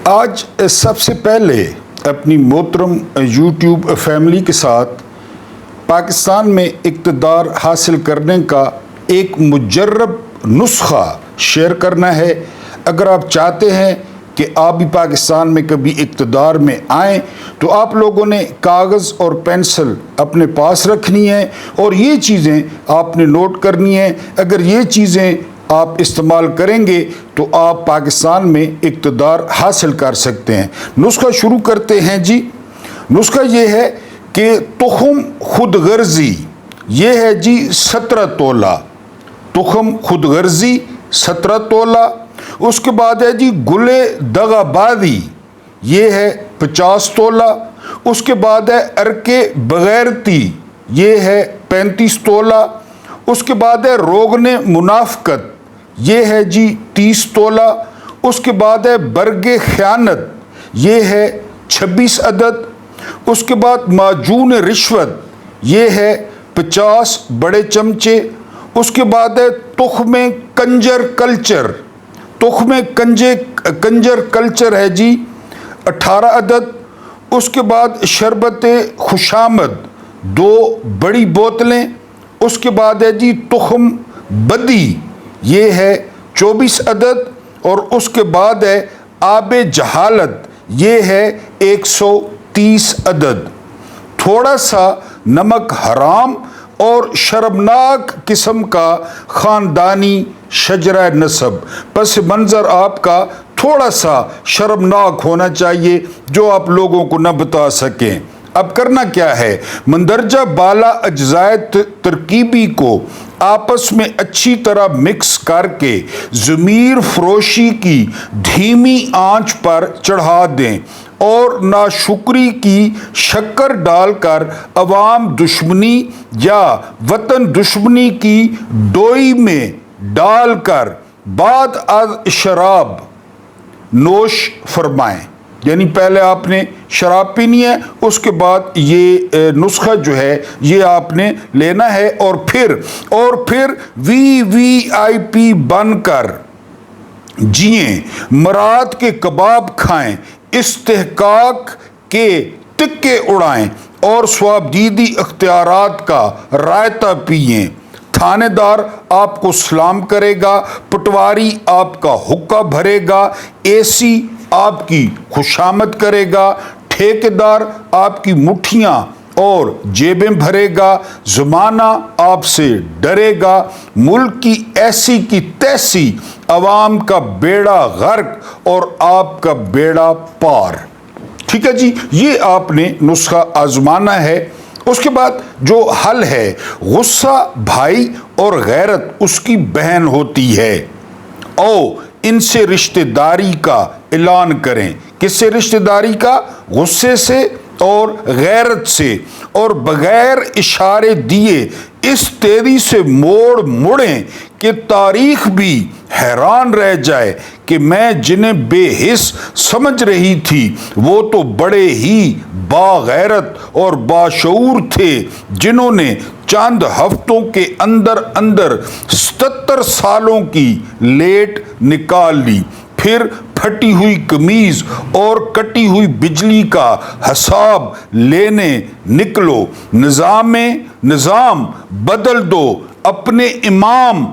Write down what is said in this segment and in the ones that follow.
آج سب سے پہلے اپنی محترم یوٹیوب فیملی کے ساتھ پاکستان میں اقتدار حاصل کرنے کا ایک مجرب نسخہ شیئر کرنا ہے۔ اگر آپ چاہتے ہیں کہ آپ بھی پاکستان میں کبھی اقتدار میں آئیں تو آپ لوگوں نے کاغذ اور پینسل اپنے پاس رکھنی ہے اور یہ چیزیں آپ نے نوٹ کرنی ہے۔ اگر یہ چیزیں آپ استعمال کریں گے تو آپ پاکستان میں اقتدار حاصل کر سکتے ہیں۔ نسخہ شروع کرتے ہیں جی۔ نسخہ یہ ہے کہ تخم خود غرضی یہ ہے جی 17 تولہ، تخم خود غرضی 17 تولہ۔ اس کے بعد ہے جی گلے دغا بازی یہ ہے 50 تولہ۔ اس کے بعد ہے ارکے بغیرتی یہ ہے 35 تولہ۔ اس کے بعد ہے روغن منافقت یہ ہے جی 30 تولہ۔ اس کے بعد ہے برگ خیانت یہ ہے 26 عدد۔ اس کے بعد معجون رشوت یہ ہے 50 بڑے چمچے۔ اس کے بعد ہے تخم کنجر کلچر، تخم کنجر کلچر ہے جی 18 عدد۔ اس کے بعد شربت خوشامد 2 بڑی بوتلیں۔ اس کے بعد ہے جی تخم بدی یہ ہے 24 عدد۔ اور اس کے بعد ہے آب جہالت یہ ہے 130 عدد۔ تھوڑا سا نمک حرام اور شرمناک قسم کا خاندانی شجرہ نسب، پس منظر آپ کا تھوڑا سا شرمناک ہونا چاہیے جو آپ لوگوں کو نہ بتا سکیں۔ اب کرنا کیا ہے؟ مندرجہ بالا اجزائے ترکیبی کو آپس میں اچھی طرح مکس کر کے ضمیر فروشی کی دھیمی آنچ پر چڑھا دیں اور ناشکری کی شکر ڈال کر عوام دشمنی یا وطن دشمنی کی ڈوئی میں ڈال کر بعد از شراب نوش فرمائیں۔ یعنی پہلے آپ نے شراب پینی ہے، اس کے بعد یہ نسخہ جو ہے یہ آپ نے لینا ہے اور پھر VIP بن کر جئیں، مراد کے کباب کھائیں، استحقاق کے تکے اڑائیں اور ثوابدیدی اختیارات کا رائتہ پئیں۔ تھانے دار آپ کو سلام کرے گا، پٹواری آپ کا حقہ بھرے گا، AC آپ کی خوشامد کرے گا، ٹھیکیدار آپ کی مٹھیاں اور جیبیں بھرے گا، زمانہ آپ سے ڈرے گا، ملک کی ایسی کی تیسی عوام کا بیڑا غرق اور آپ کا بیڑا پار۔ ٹھیک ہے جی، یہ آپ نے نسخہ آزمانا ہے۔ اس کے بعد جو حل ہے، غصہ بھائی اور غیرت اس کی بہن ہوتی ہے۔ ان سے رشتہ داری کا اعلان کریں۔ کس سے رشتہ داری کا؟ غصے سے اور غیرت سے، اور بغیر اشارے دیے اس تیزی سے موڑیں کہ تاریخ بھی حیران رہ جائے کہ میں جنہیں بے حس سمجھ رہی تھی وہ تو بڑے ہی باغیرت اور باشعور تھے، جنہوں نے چند ہفتوں کے اندر 77 سالوں کی لیٹ نکال لی۔ پھر پھٹی ہوئی قمیض اور کٹی ہوئی بجلی کا حساب لینے نکلو۔ نظام بدل دو، اپنے امام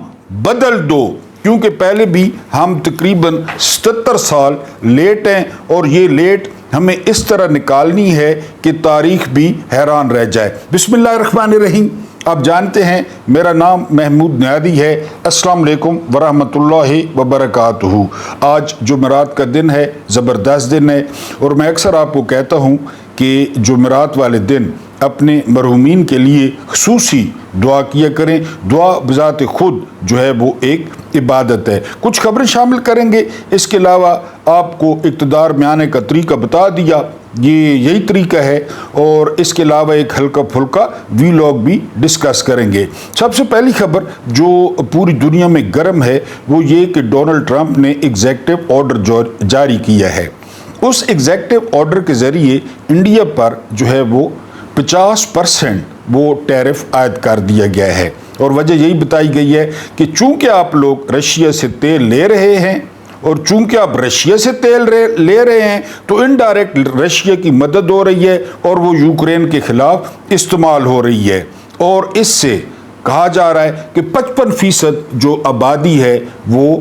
بدل دو، کیونکہ پہلے بھی ہم تقریباً 77 سال لیٹ ہیں اور یہ لیٹ ہمیں اس طرح نکالنی ہے کہ تاریخ بھی حیران رہ جائے۔ بسم اللہ الرحمن الرحیم۔ آپ جانتے ہیں میرا نام محمود نیادی ہے۔ السلام علیکم ورحمۃ اللہ وبرکاتہ۔ آج جمعرات کا دن ہے، زبردست دن ہے، اور میں اکثر آپ کو کہتا ہوں کہ جمعرات والے دن اپنے مرحومین کے لیے خصوصی دعا کیا کریں۔ دعا بذات خود جو ہے وہ ایک عبادت ہے۔ کچھ خبریں شامل کریں گے، اس کے علاوہ آپ کو اقتدار میں آنے کا طریقہ بتا دیا، یہی طریقہ ہے، اور اس کے علاوہ ایک ہلکا پھلکا ویلاگ بھی ڈسکس کریں گے۔ سب سے پہلی خبر جو پوری دنیا میں گرم ہے وہ یہ کہ ڈونلڈ ٹرمپ نے ایگزیکٹو آرڈر جاری کیا ہے۔ اس ایگزیکٹو آرڈر کے ذریعے انڈیا پر جو ہے وہ 50% وہ ٹیرف عائد کر دیا گیا ہے، اور وجہ یہی بتائی گئی ہے کہ چونکہ آپ لوگ رشیا سے تیل لے رہے ہیں اور چونکہ آپ رشیا سے تیل لے رہے ہیں تو انڈائریکٹ رشیا کی مدد ہو رہی ہے اور وہ یوکرین کے خلاف استعمال ہو رہی ہے، اور اس سے کہا جا رہا ہے کہ 55% جو آبادی ہے وہ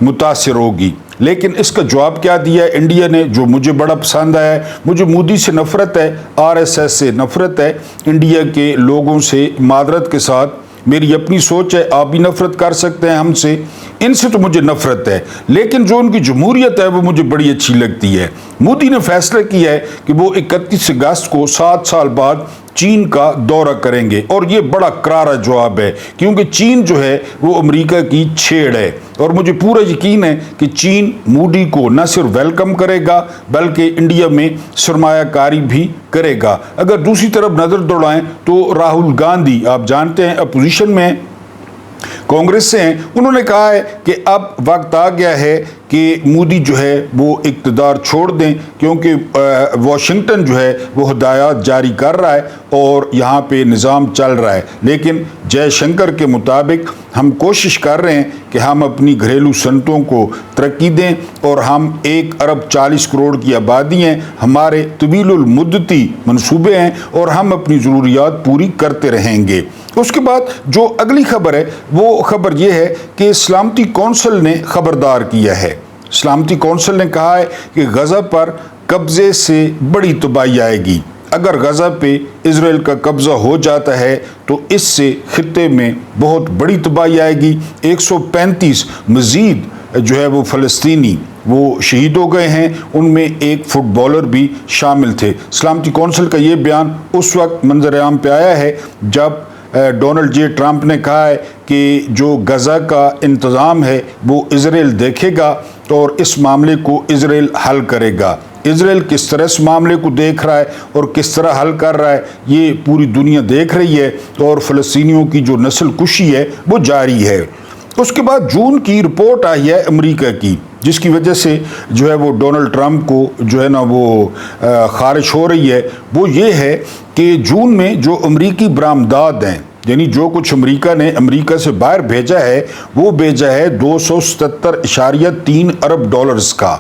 متاثر ہوگی۔ لیکن اس کا جواب کیا دیا ہے انڈیا نے، جو مجھے بڑا پسند آیا ہے۔ مجھے مودی سے نفرت ہے، RSS سے نفرت ہے، انڈیا کے لوگوں سے معذرت کے ساتھ، میری اپنی سوچ ہے، آپ بھی نفرت کر سکتے ہیں ہم سے، ان سے تو مجھے نفرت ہے، لیکن جو ان کی جمہوریت ہے وہ مجھے بڑی اچھی لگتی ہے۔ مودی نے فیصلہ کیا ہے کہ وہ 31 اگست کو 7 سال بعد چین کا دورہ کریں گے، اور یہ بڑا کرارا جواب ہے، کیونکہ چین جو ہے وہ امریکہ کی چھیڑ ہے، اور مجھے پورا یقین ہے کہ چین مودی کو نہ صرف ویلکم کرے گا بلکہ انڈیا میں سرمایہ کاری بھی کرے گا۔ اگر دوسری طرف نظر دوڑائیں تو راہل گاندھی، آپ جانتے ہیں اپوزیشن میں کانگریس سے ہیں، انہوں نے کہا ہے کہ اب وقت آ گیا ہے کہ مودی جو ہے وہ اقتدار چھوڑ دیں، کیونکہ واشنگٹن جو ہے وہ ہدایات جاری کر رہا ہے اور یہاں پہ نظام چل رہا ہے۔ لیکن جے شنکر کے مطابق ہم کوشش کر رہے ہیں کہ ہم اپنی گھریلو صنعتوں کو ترقی دیں، اور ہم 1.40 ارب کی آبادی ہیں، ہمارے طویل المدتی منصوبے ہیں، اور ہم اپنی ضروریات پوری کرتے رہیں گے۔ اس کے بعد جو اگلی خبر ہے وہ خبر یہ ہے کہ سلامتی کونسل نے خبردار کیا ہے۔ سلامتی کونسل نے کہا ہے کہ غزہ پر قبضے سے بڑی تباہی آئے گی۔ اگر غزہ پہ اسرائیل کا قبضہ ہو جاتا ہے تو اس سے خطے میں بہت بڑی تباہی آئے گی۔ 135 مزید جو ہے وہ فلسطینی وہ شہید ہو گئے ہیں، ان میں ایک فٹ بالر بھی شامل تھے۔ سلامتی کونسل کا یہ بیان اس وقت منظر عام پہ آیا ہے جب ڈونلڈ جے ٹرمپ نے کہا ہے کہ جو غزہ کا انتظام ہے وہ اسرائیل دیکھے گا اور اس معاملے کو اسرائیل حل کرے گا۔ اسرائیل کس طرح اس معاملے کو دیکھ رہا ہے اور کس طرح حل کر رہا ہے یہ پوری دنیا دیکھ رہی ہے، اور فلسطینیوں کی جو نسل کشی ہے وہ جاری ہے۔ اس کے بعد جون کی رپورٹ آئی ہے امریکہ کی، جس کی وجہ سے جو ہے وہ ڈونلڈ ٹرمپ کو جو ہے نا وہ خارش ہو رہی ہے، وہ یہ ہے کہ جون میں جو امریکی برآمدات ہیں، یعنی جو کچھ امریکہ نے امریکہ سے باہر بھیجا ہے وہ بھیجا ہے 277.3 ارب ڈالرز کا،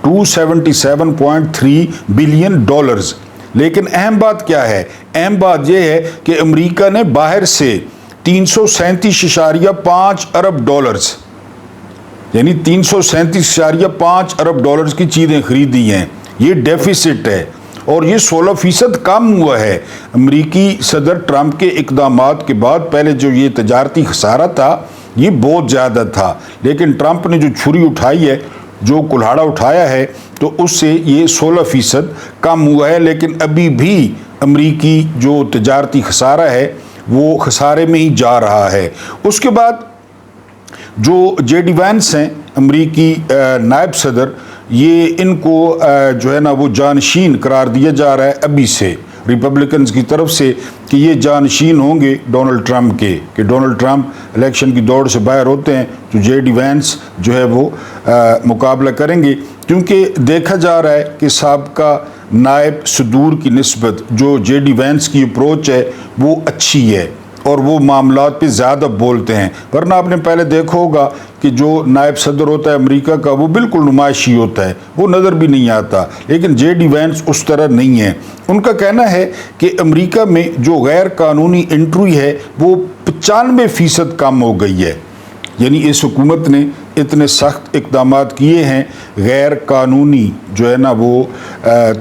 277.3 بلین ڈالرز۔ لیکن اہم بات کیا ہے؟ اہم بات یہ ہے کہ امریکہ نے باہر سے 337.5 ارب ڈالرز، یعنی 337.5 ارب ڈالرز کی چیزیں خریدی ہیں۔ یہ ڈیفیسٹ ہے اور یہ 16% کم ہوا ہے۔ امریکی صدر ٹرمپ کے اقدامات کے بعد پہلے جو یہ تجارتی خسارہ تھا یہ بہت زیادہ تھا، لیکن ٹرمپ نے جو چھری اٹھائی ہے، جو کلہاڑا اٹھایا ہے، تو اس سے یہ 16% کم ہوا ہے، لیکن ابھی بھی امریکی جو تجارتی خسارہ ہے وہ خسارے میں ہی جا رہا ہے۔ اس کے بعد جو جے ڈی وینس ہیں امریکی نائب صدر، یہ ان کو جو ہے نا وہ جانشین قرار دیا جا رہا ہے ابھی سے ریپبلکنز کی طرف سے، کہ یہ جانشین ہوں گے ڈونلڈ ٹرمپ کے، کہ ڈونلڈ ٹرمپ الیکشن کی دوڑ سے باہر ہوتے ہیں تو جے ڈی وینس جو ہے وہ مقابلہ کریں گے، کیونکہ دیکھا جا رہا ہے کہ سابقہ نائب صدور کی نسبت جو جے ڈی وینس کی اپروچ ہے وہ اچھی ہے، اور وہ معاملات پہ زیادہ بولتے ہیں، ورنہ آپ نے پہلے دیکھا ہوگا کہ جو نائب صدر ہوتا ہے امریکہ کا وہ بالکل نمائشی ہوتا ہے، وہ نظر بھی نہیں آتا، لیکن جے ڈی وینس اس طرح نہیں ہے۔ ان کا کہنا ہے کہ امریکہ میں جو غیر قانونی انٹری ہے وہ 95% کم ہو گئی ہے، یعنی اس حکومت نے اتنے سخت اقدامات کیے ہیں غیر قانونی جو ہے نا وہ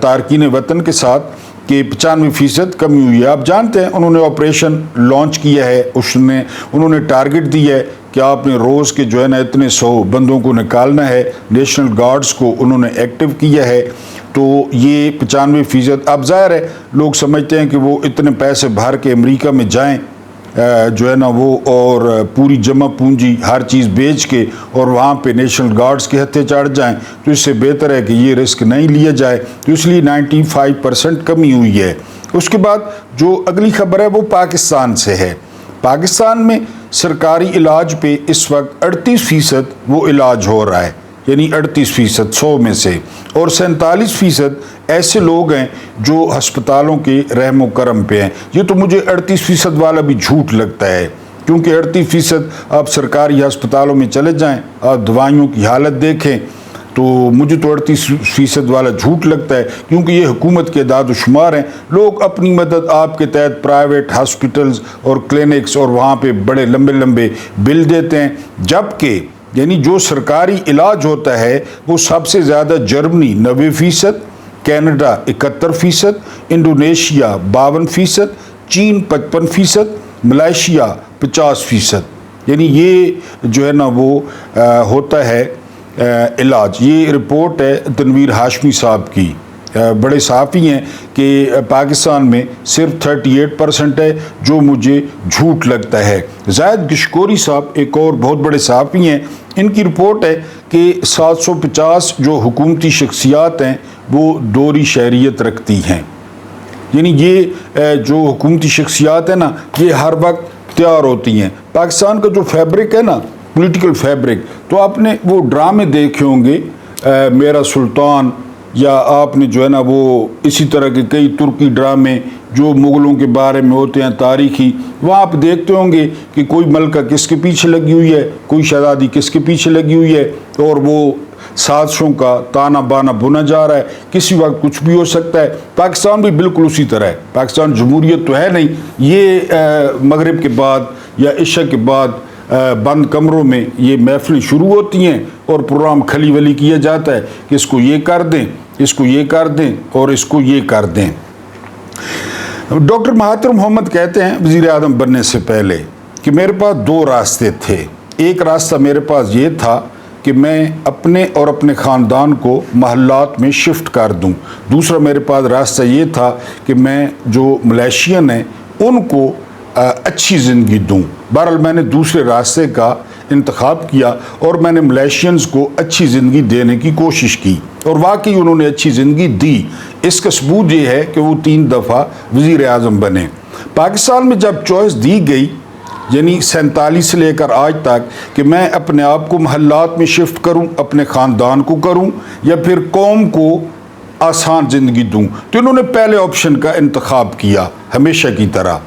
تارکین وطن کے ساتھ کہ 95% کمی ہوئی ہے۔ آپ جانتے ہیں انہوں نے آپریشن لانچ کیا ہے، انہوں نے ٹارگٹ دیا ہے کہ آپ نے روز کے جو ہے نا اتنے 100 بندوں کو نکالنا ہے، نیشنل گارڈز کو انہوں نے ایکٹیو کیا ہے، تو یہ 95%۔ اب ظاہر ہے لوگ سمجھتے ہیں کہ وہ اتنے پیسے بھر کے امریکہ میں جائیں جو ہے نا وہ، اور پوری جمع پونجی ہر چیز بیچ کے اور وہاں پہ نیشنل گارڈز کے ہتھے چڑھ جائیں، تو اس سے بہتر ہے کہ یہ رسک نہیں لیا جائے، تو اس لیے 95% کمی ہوئی ہے۔ اس کے بعد جو اگلی خبر ہے وہ پاکستان سے ہے۔ پاکستان میں سرکاری علاج پہ اس وقت 38% وہ علاج ہو رہا ہے، یعنی 38% 100 میں سے، اور 47% ایسے لوگ ہیں جو ہسپتالوں کے رحم و کرم پہ ہیں۔ یہ تو مجھے 38% والا بھی جھوٹ لگتا ہے، کیونکہ 38% آپ سرکاری ہسپتالوں میں چلے جائیں، آپ دوائیوں کی حالت دیکھیں تو مجھے تو 38% والا جھوٹ لگتا ہے، کیونکہ یہ حکومت کے اعداد و شمار ہیں۔ لوگ اپنی مدد آپ کے تحت پرائیویٹ ہاسپٹلز اور کلینکس اور وہاں پہ بڑے لمبے لمبے بل دیتے ہیں، جبکہ یعنی جو سرکاری علاج ہوتا ہے وہ سب سے زیادہ جرمنی 90%، کینیڈا 71%، انڈونیشیا 52%، چین 55%، ملائیشیا 50%۔ یعنی یہ جو ہے نا وہ ہوتا ہے علاج۔ یہ رپورٹ ہے تنویر ہاشمی صاحب کی، بڑے صحافی ہیں، کہ پاکستان میں صرف 38% ہے، جو مجھے جھوٹ لگتا ہے۔ زاہد گشکوری صاحب ایک اور بہت بڑے صحافی ہیں، ان کی رپورٹ ہے کہ 750 جو حکومتی شخصیات ہیں وہ دوہری شہریت رکھتی ہیں۔ یعنی یہ جو حکومتی شخصیات ہیں نا، یہ ہر وقت تیار ہوتی ہیں۔ پاکستان کا جو فیبرک ہے نا، پولیٹیکل فیبرک، تو آپ نے وہ ڈرامے دیکھے ہوں گے، میرا سلطان، یا آپ نے جو ہے نا وہ اسی طرح کے کئی ترکی ڈرامے جو مغلوں کے بارے میں ہوتے ہیں تاریخی، وہاں آپ دیکھتے ہوں گے کہ کوئی ملکہ کس کے پیچھے لگی ہوئی ہے، کوئی شہزادی کس کے پیچھے لگی ہوئی ہے، اور وہ سازشوں کا تانا بانا بنا جا رہا ہے، کسی وقت کچھ بھی ہو سکتا ہے۔ پاکستان بھی بالکل اسی طرح ہے۔ پاکستان جمہوریت تو ہے نہیں، یہ مغرب کے بعد یا عشاء کے بعد بند کمروں میں یہ محفلیں شروع ہوتی ہیں اور پروگرام کھلی ولی کیا جاتا ہے کہ اس کو یہ کر دیں، اس کو یہ کر دیں اور اس کو یہ کر دیں۔ ڈاکٹر مہاتیر محمد کہتے ہیں وزیر اعظم بننے سے پہلے کہ میرے پاس 2 راستے تھے۔ ایک راستہ میرے پاس یہ تھا کہ میں اپنے اور اپنے خاندان کو محلات میں شفٹ کر دوں، دوسرا میرے پاس راستہ یہ تھا کہ میں جو ملیشین ہیں ان کو اچھی زندگی دوں۔ بہرحال میں نے دوسرے راستے کا انتخاب کیا اور میں نے ملیشینز کو اچھی زندگی دینے کی کوشش کی، اور واقعی انہوں نے اچھی زندگی دی۔ اس کا ثبوت یہ ہے کہ وہ 3 دفعہ وزیر اعظم بنے۔ پاکستان میں جب چوائس دی گئی، یعنی 47 سے لے کر آج تک، کہ میں اپنے آپ کو محلات میں شفٹ کروں، اپنے خاندان کو کروں، یا پھر قوم کو آسان زندگی دوں، تو انہوں نے پہلے آپشن کا انتخاب کیا، ہمیشہ کی طرح۔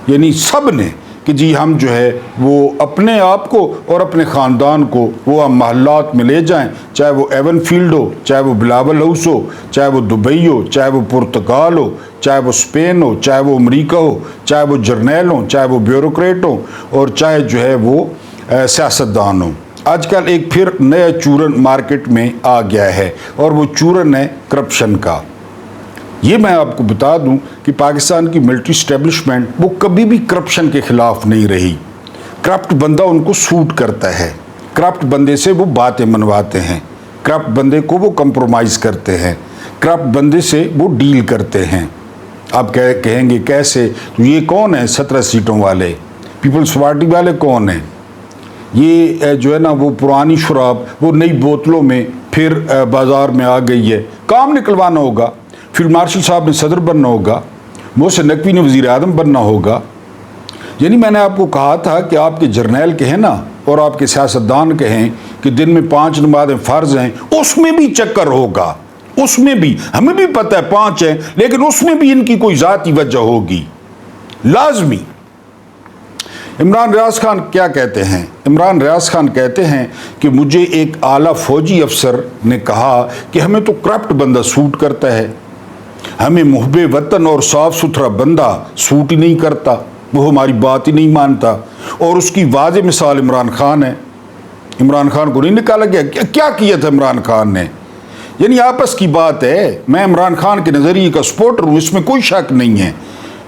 یعنی سب نے کہ جی ہم جو ہے وہ اپنے آپ کو اور اپنے خاندان کو وہ ہم محلات میں لے جائیں، چاہے وہ ایون فیلڈ ہو، چاہے وہ بلاول ہاؤس ہو، چاہے وہ دبئی ہو، چاہے وہ پرتگال ہو، چاہے وہ اسپین ہو، چاہے وہ امریکہ ہو، چاہے وہ جرنیل ہوں، چاہے وہ بیوروکریٹ ہوں، اور چاہے جو ہے وہ سیاستدان ہوں۔ آج کل ایک پھر نیا چورن مارکیٹ میں آ گیا ہے، اور وہ چورن ہے کرپشن کا۔ یہ میں آپ کو بتا دوں کہ پاکستان کی ملٹری اسٹیبلشمنٹ وہ کبھی بھی کرپشن کے خلاف نہیں رہی۔ کرپٹ بندہ ان کو سوٹ کرتا ہے، کرپٹ بندے سے وہ باتیں منواتے ہیں، کرپٹ بندے کو وہ کمپرومائز کرتے ہیں، کرپٹ بندے سے وہ ڈیل کرتے ہیں۔ آپ کہیں گے کیسے؟ تو یہ کون ہیں 17 سیٹوں والے؟ پیپلز پارٹی والے کون ہیں؟ یہ جو ہے نا وہ پرانی شراب وہ نئی بوتلوں میں پھر بازار میں آ گئی ہے۔ کام نکلوانا ہوگا، فیلڈ مارشل صاحب نے صدر بننا ہوگا، محسن نقوی نے وزیر اعظم بننا ہوگا۔ یعنی میں نے آپ کو کہا تھا کہ آپ کے جرنیل کہیں نا، اور آپ کے سیاستدان کہیں کہ دن میں 5 نمازیں فرض ہیں، اس میں بھی چکر ہوگا، اس میں بھی ہمیں بھی پتہ ہے 5 ہیں، لیکن اس میں بھی ان کی کوئی ذاتی وجہ ہوگی لازمی۔ عمران ریاض خان کیا کہتے ہیں؟ عمران ریاض خان کہتے ہیں کہ مجھے ایک اعلیٰ فوجی افسر نے کہا کہ ہمیں تو کرپٹ بندہ سوٹ کرتا ہے، ہمیں محب وطن اور صاف ستھرا بندہ سوٹ ہی نہیں کرتا، وہ ہماری بات ہی نہیں مانتا۔ اور اس کی واضح مثال عمران خان ہے۔ عمران خان کو نہیں نکالا گیا؟ کیا کیا تھا عمران خان نے؟ یعنی آپس کی بات ہے۔ میں عمران خان کے نظریے کا سپورٹر ہوں، اس میں کوئی شک نہیں ہے،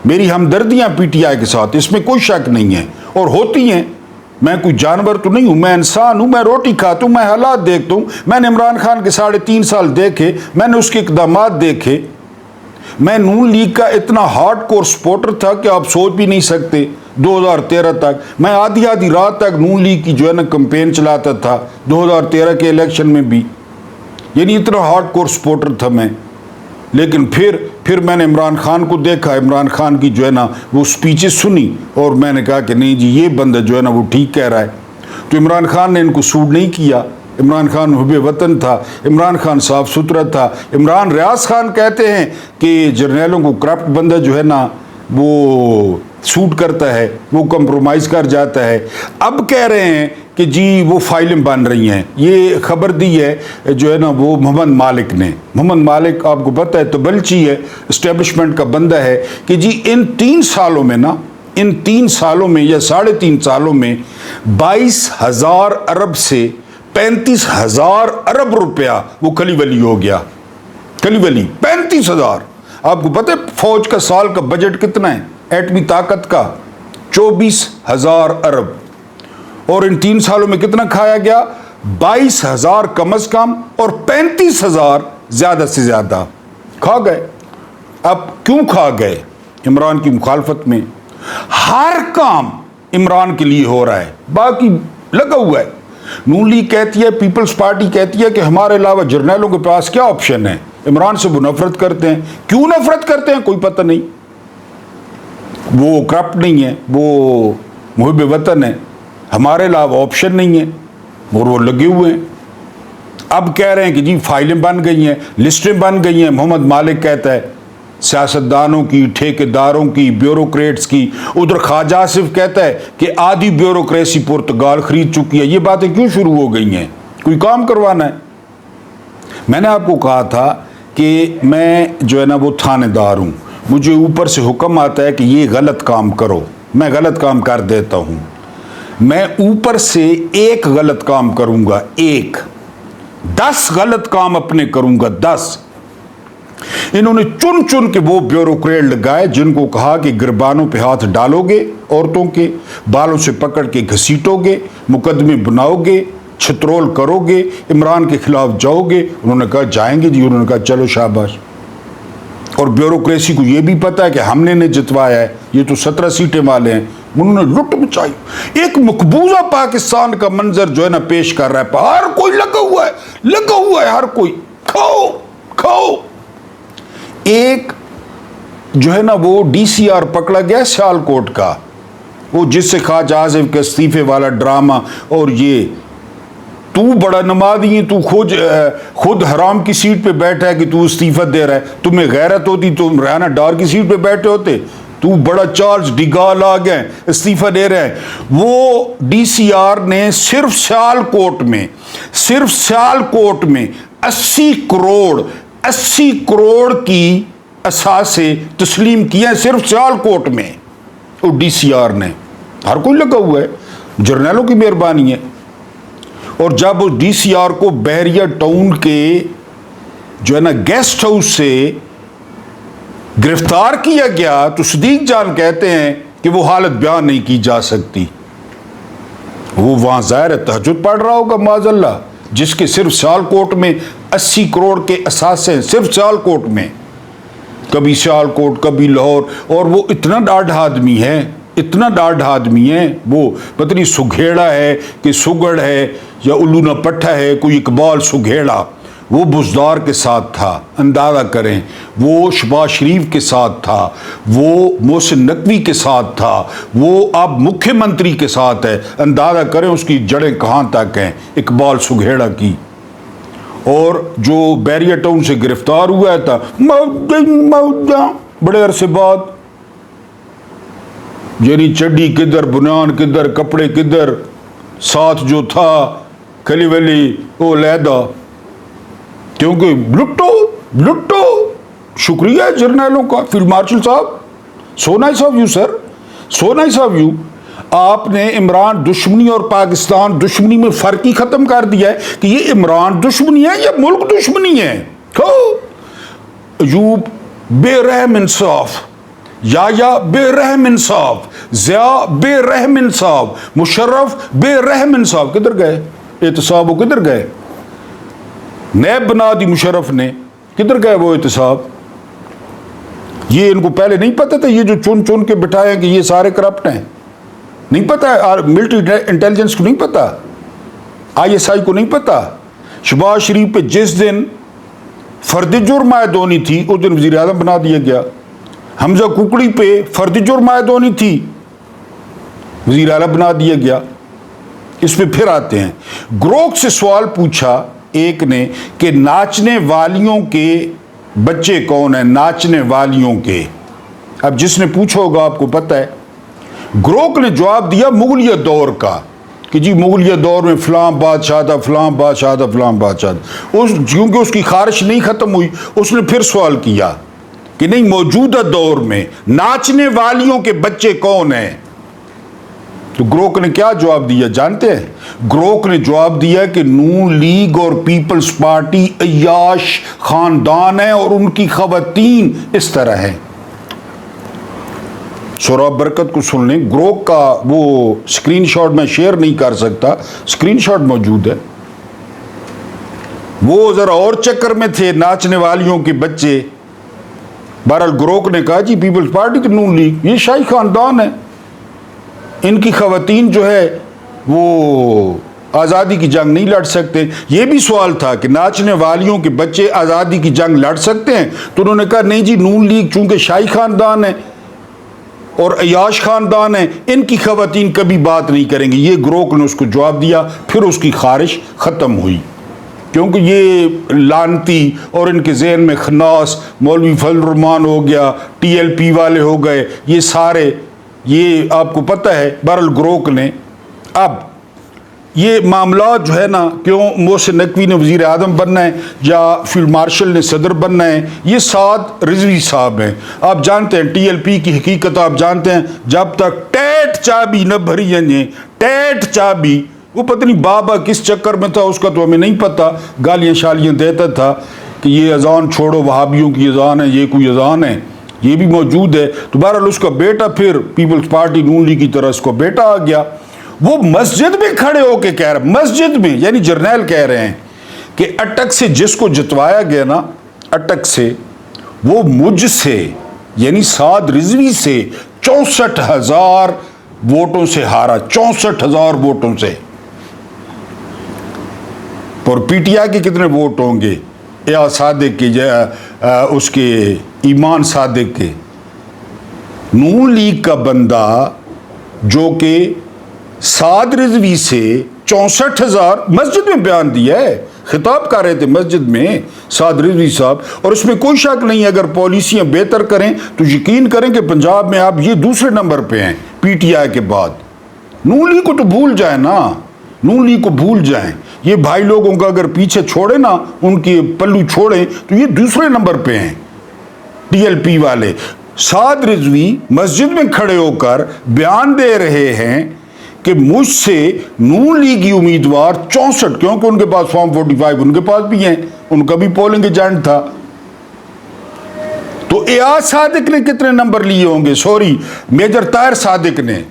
میری ہمدردیاں پی ٹی آئی کے ساتھ، اس میں کوئی شک نہیں ہے، اور ہوتی ہیں۔ میں کوئی جانور تو نہیں ہوں، میں انسان ہوں، میں روٹی کھاتا ہوں، میں حالات دیکھتا ہوں۔ میں نے عمران خان کے 3.5 سال دیکھے، میں نے اس کے اقدامات دیکھے۔ میں نون لیگ کا اتنا ہارڈ کور سپورٹر تھا کہ آپ سوچ بھی نہیں سکتے۔ 2013 تک میں آدھی رات تک نون لیگ کی جو ہے نا کمپین چلاتا تھا، 2013 کے الیکشن میں بھی، یعنی اتنا ہارڈ کور سپورٹر تھا میں۔ لیکن پھر میں نے عمران خان کو دیکھا، عمران خان کی جو ہے نا وہ سپیچز سنی، اور میں نے کہا کہ نہیں جی یہ بندہ جو ہے نا وہ ٹھیک کہہ رہا ہے۔ تو عمران خان نے ان کو سوٹ نہیں کیا۔ عمران خان محب وطن تھا، عمران خان صاف ستھرا تھا۔ عمران ریاض خان کہتے ہیں کہ جرنیلوں کو کرپٹ بندہ جو ہے نا وہ سوٹ کرتا ہے، وہ کمپرومائز کر جاتا ہے. اب کہہ رہے ہیں کہ جی وہ فائلیں بن رہی ہیں. یہ خبر دی ہے جو ہے نا وہ محمد مالک نے. محمد مالک آپ کو پتہ ہے تو بلچی ہے، اسٹیبلشمنٹ کا بندہ ہے، کہ جی ان 3 سالوں میں نا، ان 3 سالوں میں یا 3.5 سالوں میں 22,000 ارب سے 35,000 ارب روپیہ وہ کلی ولی ہو گیا. کلی ولی 35,000. آپ کو پتہ ہے فوج کا سال کا بجٹ کتنا ہے ایٹمی طاقت کا؟ 24,000 ارب. اور ان 3 سالوں میں کتنا کھایا گیا؟ 22,000 کم از کم اور 35,000 زیادہ سے زیادہ کھا گئے. اب کیوں کھا گئے؟ عمران کی مخالفت میں ہر کام عمران کے لیے ہو رہا ہے، باقی لگا ہوا ہے. نون لیگ کہتی ہے، پیپلز پارٹی کہتی ہے کہ ہمارے علاوہ جرنیلوں کے پاس کیا آپشن ہے. عمران سے وہ نفرت کرتے ہیں. کیوں نفرت کرتے ہیں کوئی پتہ نہیں. وہ کرپٹ نہیں ہے، وہ محب وطن ہے. ہمارے علاوہ آپشن نہیں ہے اور وہ لگے ہوئے ہیں. اب کہہ رہے ہیں کہ جی فائلیں بن گئی ہیں، لسٹیں بن گئی ہیں. محمد مالک کہتا ہے سیاستدانوں کی، ٹھیکیداروں کی، بیوروکریٹس کی. ادھر خواجہ آصف کہتا ہے کہ آدھی بیوروکریسی پرتگال خرید چکی ہے. یہ باتیں کیوں شروع ہو گئی ہیں؟ کوئی کام کروانا ہے. میں نے آپ کو کہا تھا کہ میں جو ہے نا وہ تھانے دار ہوں. مجھے اوپر سے حکم آتا ہے کہ یہ غلط کام کرو، میں غلط کام کر دیتا ہوں. میں اوپر سے ایک غلط کام کروں گا، 10 غلط کام اپنے کروں گا، 10. انہوں نے چن چن کے وہ بیوروکریٹ لگائے جن کو کہا کہ گربانوں پہ ہاتھ ڈالو گے، عورتوں کے بالوں سے پکڑ کے گھسیٹو گے، مقدمے بناؤ گے، چھترول کرو گے، عمران کے خلاف جاؤ گے. انہوں نے کہا جائیں گے جی. انہوں نے کہا چلو شاباش. اور بیوروکریسی کو یہ بھی پتا ہے کہ ہم نے جتوایا ہے، یہ تو 17 سیٹیں والے ہیں. انہوں نے لٹ مچائی. ایک مقبوضہ پاکستان کا منظر جو ہے نا پیش کر رہا ہے. ہر کوئی لگا ہوا ہے، لگا ہوا ہے ہر کوئی. کھاؤ کھاؤ. ایک جو ہے نا وہ ڈی سی آر پکڑا گیا سیالکوٹ کا، وہ جس سے خواجہ آصف کے استعفے والا ڈرامہ. اور یہ تو بڑا نمازی ہے، تو خود حرام کی سیٹ پہ بیٹھا ہے کہ تو استعفیٰ دے رہا ہے. تمہیں غیرت ہوتی تو ریحانہ ڈار کی سیٹ پہ بیٹھے ہوتے. تو بڑا چارلز ڈیگال آ گئے، استعفیٰ دے رہے ہیں. وہ ڈی سی آر نے صرف سیالکوٹ میں 80 کروڑ کی اثاثے تسلیم کیے ہیں صرف سیالکوٹ میں. وہ ڈی سی آر نے. ہر کوئی لگا ہوا ہے، جرنیلوں کی مہربانی ہے. اور جب اس ڈی سی آر کو بحریہ ٹاؤن کے جو ہے نا گیسٹ ہاؤس سے گرفتار کیا گیا تو صدیق جان کہتے ہیں کہ وہ حالت بیان نہیں کی جا سکتی. وہ وہاں ظاہر ہے تہجد پڑھ رہا ہوگا معاذ اللہ، جس کے صرف سیالکوٹ میں 80 کروڑ کے اثاثے ہیں، صرف سیالکوٹ میں. کبھی سیالکوٹ کبھی لاہور. اور وہ اتنا ڈاڈھا آدمی ہے، وہ پتہ نہیں سگھیڑا ہے کہ سگڑ ہے یا الونا پٹھا ہے، کوئی اقبال سگھیڑا. وہ بزدار کے ساتھ تھا، اندازہ کریں. وہ شباز شریف کے ساتھ تھا، وہ محسن نقوی کے ساتھ تھا، وہ اب مکھیہ منتری کے ساتھ ہے. اندازہ کریں اس کی جڑیں کہاں تک ہیں اقبال سگھیڑا کی. اور جو بحریہ ٹاؤن سے گرفتار ہوا تھا بڑے عرصے بعد، یعنی چڈی کدھر، بنیان کدھر، کپڑے کدھر، ساتھ جو تھا کلی ولی وہ لیدا. کیونکہ لٹو. شکریہ جرنیلوں کا. فیلڈ مارشل صاحب، so nice of you sir, so nice of you. آپ نے عمران دشمنی اور پاکستان دشمنی میں فرق ہی ختم کر دیا ہے کہ یہ عمران دشمنی ہے یا ملک دشمنی ہے. ایوب بے رحم انصاف، یا بے رحم انصاف، ضیاء بے رحم انصاف، مشرف بے رحم انصاف. کدھر گئے احتساب؟ وہ کدھر گئے؟ نیب بنا دی مشرف نے، کدھر گئے وہ احتساب؟ یہ ان کو پہلے نہیں پتا تھا؟ یہ جو چن کے بٹھائے کہ یہ سارے کرپٹ ہیں، نہیں پتا؟ ملٹری انٹیلیجنس کو نہیں پتا؟ ISI کو نہیں پتا؟ شباز شریف پہ جس دن فرد جرم عائد ہونی تھی اس دن وزیر اعظم بنا دیا گیا. حمزہ ککڑی پہ فرد جرم عائد ہونی تھی، وزیر اعلیٰ بنا دیا گیا. اس پہ پھر آتے ہیں. گروک سے سوال پوچھا ایک نے کہ ناچنے والیوں کے بچے کون ہیں؟ ناچنے والیوں کے اب جس نے پوچھا ہوگا آپ کو پتہ ہے، گروک نے جواب دیا مغلیہ دور کا کہ جی مغلیہ دور میں فلاں بادشاہ تھا، فلاں بادشاہ تھا، فلاں بادشاہ تھا۔ کیونکہ اس کی خارش نہیں ختم ہوئی، اس نے پھر سوال کیا کہ نہیں، موجودہ دور میں ناچنے والیوں کے بچے کون ہیں؟ تو گروک نے کیا جواب دیا جانتے ہیں؟ گروک نے جواب دیا کہ نون لیگ اور پیپلز پارٹی عیاش خاندان ہے اور ان کی خواتین اس طرح ہیں۔ سورہ برکت کو سن لیں، گروک کا وہ سکرین شاٹ میں شیئر نہیں کر سکتا، سکرین شاٹ موجود ہے۔ وہ ذرا اور چکر میں تھے، ناچنے والیوں کے بچے۔ بہرحال گروک نے کہا جی پیپلز پارٹی تو نون لیگ یہ شاہی خاندان ہے، ان کی خواتین جو ہے وہ آزادی کی جنگ نہیں لڑ سکتے۔ یہ بھی سوال تھا کہ ناچنے والیوں کے بچے آزادی کی جنگ لڑ سکتے ہیں؟ تو انہوں نے کہا نہیں جی، نون لیگ چونکہ شاہی خاندان ہے اور عیاش خاندان ہے، ان کی خواتین کبھی بات نہیں کریں گی۔ یہ گروک نے اس کو جواب دیا، پھر اس کی خارش ختم ہوئی، کیونکہ یہ لانتی اور ان کے ذہن میں خناس مولوی فضل الرحمان ہو گیا، ٹی ایل پی والے ہو گئے، یہ سارے، یہ آپ کو پتہ ہے۔ بہرحال گروک نے اب یہ معاملات جو ہے نا، کیوں محسن نقوی نے وزیر اعظم بننا ہے یا فیلڈ مارشل نے صدر بننا ہے، یہ سعد رضوی صاحب ہیں۔ آپ جانتے ہیں ٹی ایل پی کی حقیقت، آپ جانتے ہیں، جب تک ٹیٹ چابی نہ بھری جائیں، ٹیٹ چابی، وہ پتہ نہیں بابا کس چکر میں تھا، اس کا تو ہمیں نہیں پتہ، گالیاں شالیاں دیتا تھا کہ یہ اذان چھوڑو، وہابیوں کی اذان ہے، یہ کوئی اذان ہے، یہ بھی موجود ہے۔ تو بہرحال اس کا بیٹا پھر پیپلز پارٹی نون لیگ کی طرح اس کو بیٹا آ گیا۔ وہ مسجد میں کھڑے ہو کے کہہ رہے، مسجد میں، یعنی جرنیل کہہ رہے ہیں کہ اٹک سے جس کو جتوایا گیا نا، اٹک سے، وہ مجھ سے یعنی سعد رضوی سے 64,000 ووٹوں سے ہارا، 64,000 ووٹوں سے۔ اور پی ٹی آئی کے کتنے ووٹ ہوں گے؟ یا صادق کے، اس کے ایمان صادق کے۔ نون لیگ کا بندہ جو کہ سعد رضوی سے 64,000 مسجد میں بیان دیا ہے، خطاب کر رہے تھے مسجد میں سعد رضوی صاحب، اور اس میں کوئی شک نہیں، اگر پالیسیاں بہتر کریں تو یقین کریں کہ پنجاب میں آپ یہ دوسرے نمبر پہ ہیں پی ٹی آئی کے بعد۔ نون لیگ کو تو بھول جائیں نا، نون لیگ کو بھول جائیں، یہ بھائی لوگوں کا اگر پیچھے چھوڑے نا، ان کے پلو چھوڑیں تو یہ دوسرے نمبر پہ ہیں ٹی ایل پی والے۔ سعد رضوی مسجد میں کھڑے ہو کر بیان دے رہے ہیں کہ مجھ سے نون لیگی امیدوار 64، کیونکہ ان کے پاس فارم 45 ان کے پاس بھی ہیں، ان کا بھی پولنگ ایجنٹ تھا۔ تو ایاز صادق نے کتنے نمبر لیے ہوں گے؟ سوری، میجر طاہر صادق نے۔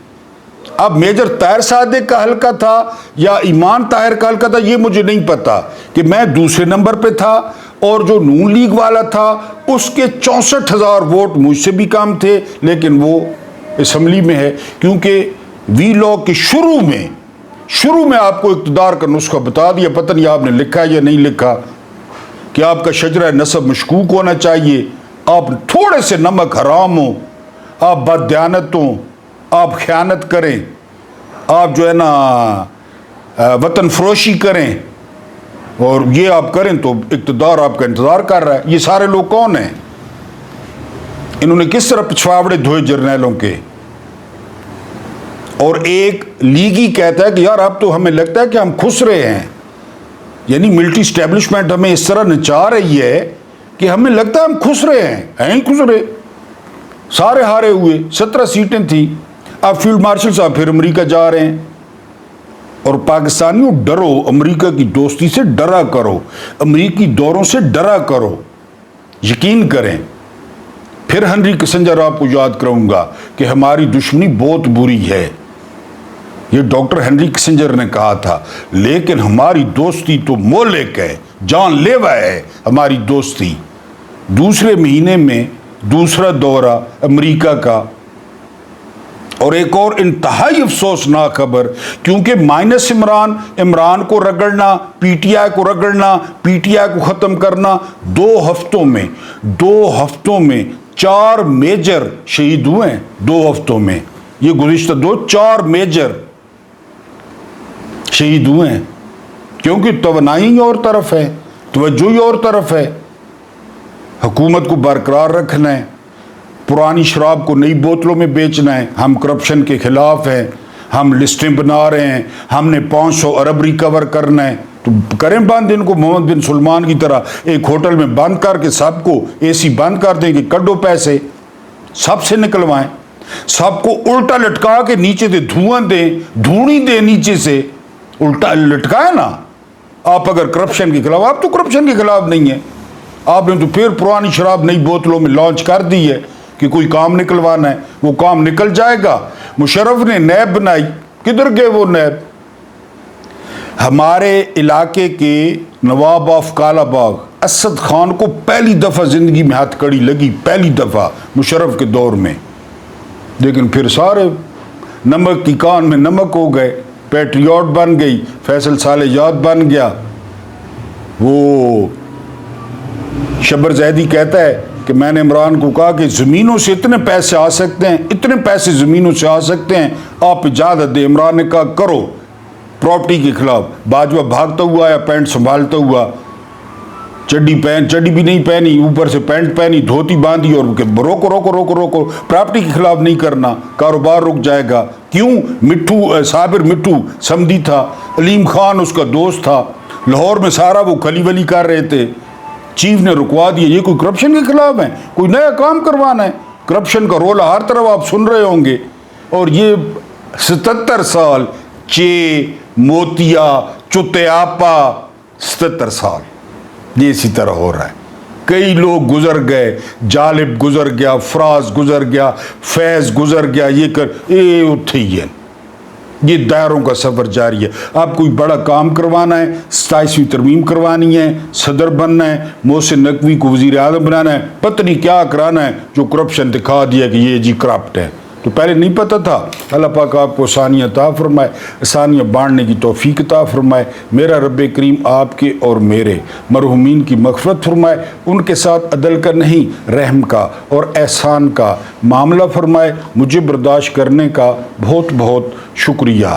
اب میجر طاہر صادق کا حلقہ تھا یا ایمان طاہر کا حلقہ تھا، یہ مجھے نہیں پتا، کہ میں دوسرے نمبر پہ تھا اور جو نون لیگ والا تھا اس کے 64,000 ووٹ مجھ سے بھی کم تھے، لیکن وہ اسمبلی میں ہے۔ کیونکہ وی لا کے شروع میں آپ کو اقتدار کا نسخہ بتا دیا، پتہ نہیں آپ نے لکھا یا نہیں لکھا، کہ آپ کا شجرہ نسب مشکوک ہونا چاہیے، آپ تھوڑے سے نمک حرام ہوں، آپ بددیانت ہوں، آپ خیانت کریں، آپ جو ہے نا وطن فروشی کریں، اور یہ آپ کریں تو اقتدار آپ کا انتظار کر رہا ہے۔ یہ سارے لوگ کون ہیں؟ انہوں نے کس طرح پچھواڑے دھوئے جرنیلوں کے؟ اور ایک لیگی کہتا ہے کہ یار اب تو ہمیں لگتا ہے کہ ہم خس رہے ہیں، یعنی ملٹری اسٹیبلشمنٹ ہمیں اس طرح نچا رہی ہے کہ ہمیں لگتا ہے ہم خس رہے ہیں خس رہے، سارے ہارے ہوئے، 17 سیٹیں تھیں۔ اب فیلڈ مارشل صاحب پھر امریکہ جا رہے ہیں، اور پاکستانیوں ڈرو، امریکہ کی دوستی سے ڈرا کرو، امریکی دوروں سے ڈرا کرو، یقین کریں۔ پھر ہنری کسنجر آپ کو یاد کراؤں گا کہ ہماری دشمنی بہت بری ہے، یہ ڈاکٹر ہنری کسنجر نے کہا تھا، لیکن ہماری دوستی تو مولک ہے، جان لیوا ہے ہماری دوستی۔ دوسرے مہینے میں دوسرا دورہ امریکہ کا، اور ایک اور انتہائی افسوسناک خبر، کیونکہ مائنس عمران کو رگڑنا، پی ٹی آئی کو رگڑنا، پی ٹی آئی کو ختم کرنا، 2 ہفتوں میں 4 میجر شہید ہوئے ہیں 2 ہفتوں میں، یہ گزشتہ 4 میجر شہید ہوئے ہیں، کیونکہ توانائی اور طرف ہے، توجہ اور طرف ہے، حکومت کو برقرار رکھنا ہے، پرانی شراب کو نئی بوتلوں میں بیچنا ہے، ہم کرپشن کے خلاف ہیں، ہم لسٹیں بنا رہے ہیں، ہم نے 500 ارب ریکور کرنا ہے، تو کریں بند ان کو محمد بن سلمان کی طرح ایک ہوٹل میں بند کر کے سب کو اے سی بند کر دیں کہ کڈو پیسے سب سے نکلوائیں، سب کو الٹا لٹکا کے نیچے سے دھواں دیں، دھوڑی دیں نیچے سے، الٹا لٹکائے نا۔ آپ اگر کرپشن کے خلاف، آپ تو کرپشن کے خلاف نہیں ہیں، آپ نے تو پھر پرانی شراب نئی بوتلوں میں لانچ کر دی ہے کہ کوئی کام نکلوانا ہے، وہ کام نکل جائے گا۔ مشرف نے نیب بنائی، کدھر گئے وہ نیب؟ ہمارے علاقے کے نواب آف کالا باغ اسد خان کو پہلی دفعہ زندگی میں ہتھ کڑی لگی، پہلی دفعہ مشرف کے دور میں، لیکن پھر سارے نمک کی کان میں نمک ہو گئے، پیٹریوٹ بن گئی، فیصل صالح بن گیا۔ وہ شبر زیدی کہتا ہے کہ میں نے عمران کو کہا کہ زمینوں سے اتنے پیسے آ سکتے ہیں، اتنے پیسے زمینوں سے آ سکتے ہیں، آپ اجازت دیں۔ عمران نے کہا کرو، پراپرٹی کے خلاف۔ باجوہ بھاگتا ہوا آیا، پینٹ سنبھالتا ہوا، چڈی بھی نہیں پہنی، اوپر سے پینٹ پہنی، دھوتی باندھی، اور روکو روکو روکو روکو، پراپرٹی کے خلاف نہیں کرنا، کاروبار رک جائے گا۔ کیوں؟ مٹھو، صابر مٹھو سمدھی تھا، علیم خان اس کا دوست تھا، لاہور میں سارا وہ کھلی ولی کر رہے تھے، چیف نے رکوا دیا۔ یہ کوئی کرپشن کے خلاف ہے؟ کوئی نیا کام کروانا ہے؟ کرپشن کا رول ہر طرف آپ سن رہے ہوں گے۔ اور یہ 77 سال موتیا چتیاپا، 77 سال یہ اسی طرح ہو رہا ہے۔ کئی لوگ گزر گئے، جالب گزر گیا، فراز گزر گیا، فیض گزر گیا، یہ اٹھے ہی ہے، یہ دائروں کا سفر جاری ہے۔ آپ کوئی بڑا کام کروانا ہے، 27ویں ترمیم کروانی ہے، صدر بننا ہے، محسن نقوی کو وزیر اعظم بنانا ہے، پتہ نہیں کیا کرانا ہے، جو کرپشن دکھا دیا کہ یہ جی کرپٹ ہے، تو پہلے نہیں پتہ تھا۔ اللہ پاک آپ کو آسانیاں عطا فرمائے، آسانیاں بانٹنے کی توفیق عطا فرمائے۔ میرا رب کریم آپ کے اور میرے مرحومین کی مغفرت فرمائے، ان کے ساتھ عدل کا نہیں رحم کا اور احسان کا معاملہ فرمائے۔ مجھے برداشت کرنے کا بہت بہت شکریہ۔